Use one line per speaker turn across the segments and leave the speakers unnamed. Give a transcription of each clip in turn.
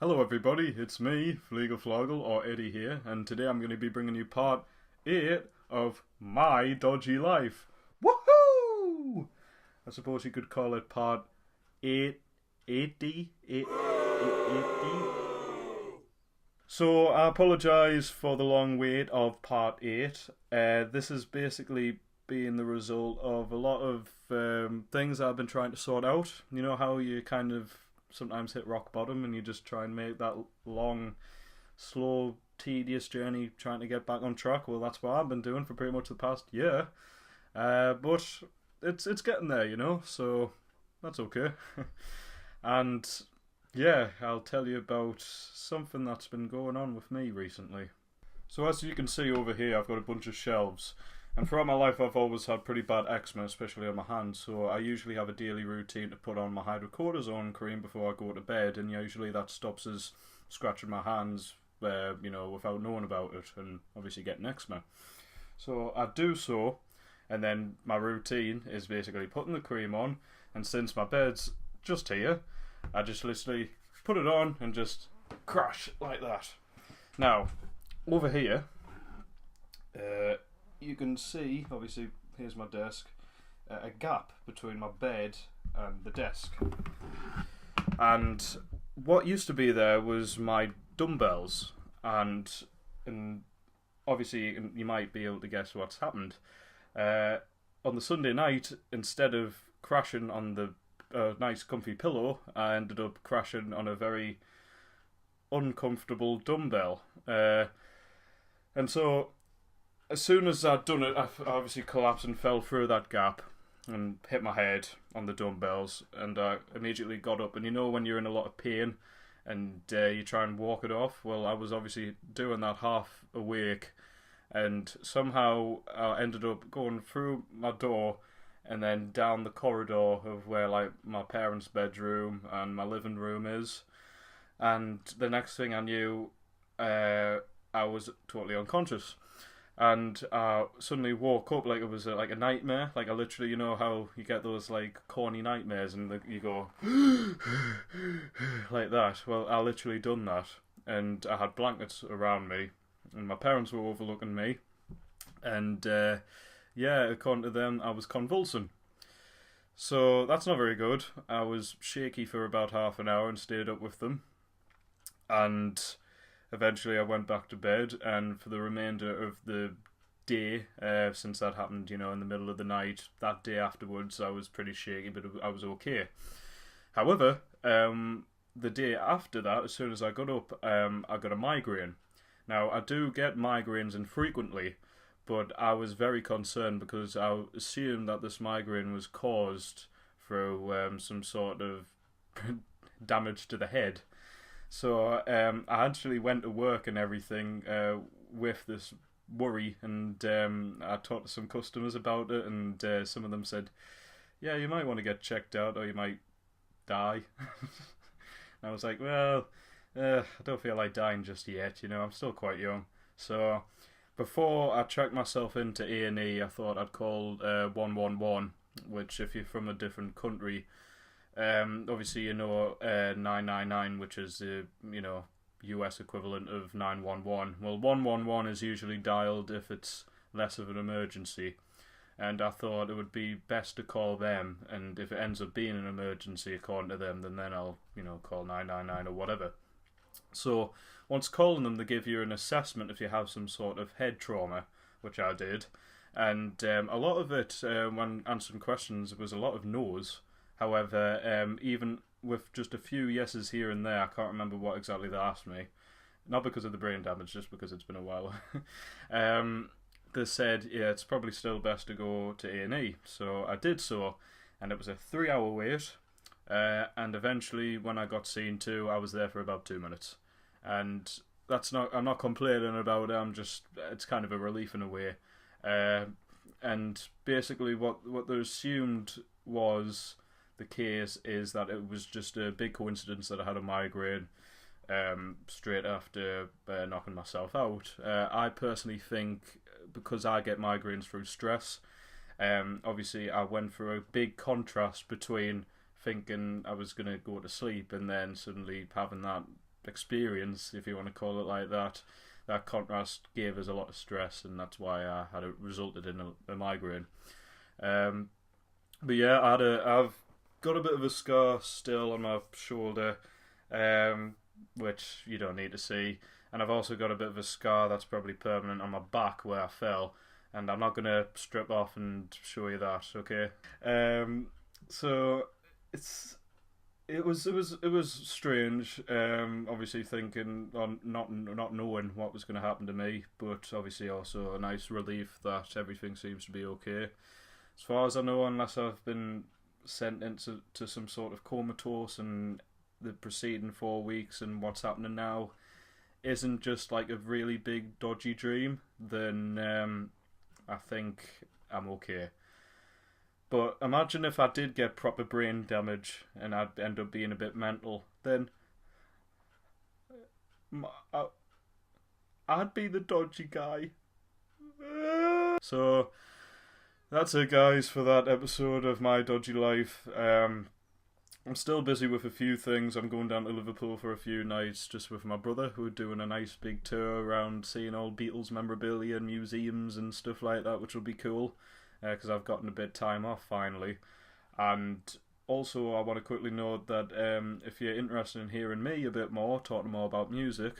Hello everybody, it's me, Fleagle Floggle, or Eddie here, and today I'm going to be bringing you part 8 of my dodgy life. Woohoo! I suppose you could call it part 880? 880? So I apologise for the long wait of part 8. This has basically been the result of a lot of things I've been trying to sort out. You know how you kind of sometimes hit rock bottom and you just try and make that long, slow, tedious journey trying to get back on track. Well, that's what I've been doing for pretty much the past year. But it's getting there, you know, so that's okay. And yeah, I'll tell you about something that's been going on with me recently. So as you can see over here, I've got a bunch of shelves. And throughout my life, I've always had pretty bad eczema, especially on my hands. So I usually have a daily routine to put on my hydrocortisone cream before I go to bed. And usually that stops us scratching my hands, without knowing about it and obviously getting eczema. So I do so, and then my routine is basically putting the cream on. And since my bed's just here, I just literally put it on and just crash like that. Now, over here, you can see, obviously, here's my desk, a gap between my bed and the desk. And what used to be there was my dumbbells. And obviously, you might be able to guess what's happened. On the Sunday night, instead of crashing on the nice comfy pillow, I ended up crashing on a very uncomfortable dumbbell. And so, as soon as I'd done it, I obviously collapsed and fell through that gap and hit my head on the dumbbells, and I immediately got up. And you know when you're in a lot of pain and you try and walk it off? Well, I was obviously doing that half awake, and somehow I ended up going through my door and then down the corridor of where like my parents' bedroom and my living room is. And the next thing I knew, I was totally unconscious. And I suddenly woke up like it was like a nightmare. Like I literally, you know how you get those like corny nightmares and you go like that. Well, I literally done that, and I had blankets around me, and my parents were overlooking me, and according to them, I was convulsing. So that's not very good. I was shaky for about half an hour and stayed up with them, and eventually I went back to bed, and for the remainder of the day, since that happened, in the middle of the night, that day afterwards, I was pretty shaky, but I was okay. However, the day after that, as soon as I got up, I got a migraine. Now, I do get migraines infrequently, but I was very concerned because I assumed that this migraine was caused through some sort of damage to the head. So I actually went to work and everything with this worry, and I talked to some customers about it, and some of them said, yeah, you might want to get checked out or you might die. And I was like, well, I don't feel like dying just yet, I'm still quite young. So before I checked myself into A&E, I thought I'd call 111, which if you're from a different country, obviously 999, which is the US equivalent of 911. Well, 111 is usually dialed if it's less of an emergency, and I thought it would be best to call them, and if it ends up being an emergency according to them, then I'll call 999 or whatever. So once calling them, they give you an assessment if you have some sort of head trauma, which I did, and a lot of it when answering questions was a lot of no's. However, even with just a few yeses here and there, I can't remember what exactly they asked me. Not because of the brain damage, just because it's been a while. They said, yeah, it's probably still best to go to A&E. So I did so, and it was a 3-hour wait. And eventually, when I got seen to, I was there for about 2 minutes. And I'm not complaining about it, it's kind of a relief in a way. And basically what they assumed was the case is that it was just a big coincidence that I had a migraine straight after knocking myself out. I personally think because I get migraines through stress, obviously I went through a big contrast between thinking I was going to go to sleep and then suddenly having that experience, if you want to call it like that. That contrast gave us a lot of stress, and that's why I had it resulted in a migraine. But yeah, I've got a bit of a scar still on my shoulder, which you don't need to see, and I've also got a bit of a scar that's probably permanent on my back where I fell, and I'm not gonna strip off and show you that, okay? So it was strange. Obviously thinking on not knowing what was going to happen to me, but obviously also a nice relief that everything seems to be okay. As far as I know, unless I've been sent into some sort of comatose and the preceding 4 weeks and what's happening now isn't just like a really big dodgy dream, then I think I'm okay. But imagine if I did get proper brain damage and I'd end up being a bit mental, then I'd be the dodgy guy. So that's it, guys, for that episode of My Dodgy Life. I'm still busy with a few things. I'm going down to Liverpool for a few nights just with my brother, who are doing a nice big tour around seeing old Beatles memorabilia and museums and stuff like that, which will be cool, because I've gotten a bit of time off finally. And also I want to quickly note that if you're interested in hearing me a bit more, talking more about music,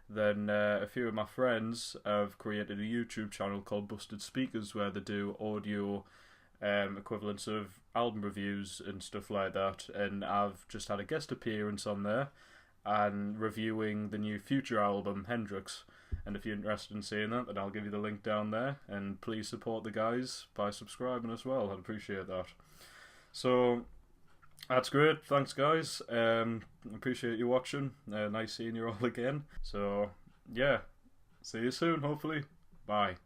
then a few of my friends have created a YouTube channel called Busted Speakers, where they do audio equivalents of album reviews and stuff like that, and I've just had a guest appearance on there and reviewing the new Future album, Hendrix. And if you're interested in seeing that, then I'll give you the link down there, and please support the guys by subscribing as well. I'd appreciate that. So that's great. Thanks, guys. Appreciate you watching. Nice seeing you all again. So yeah, see you soon, hopefully. Bye.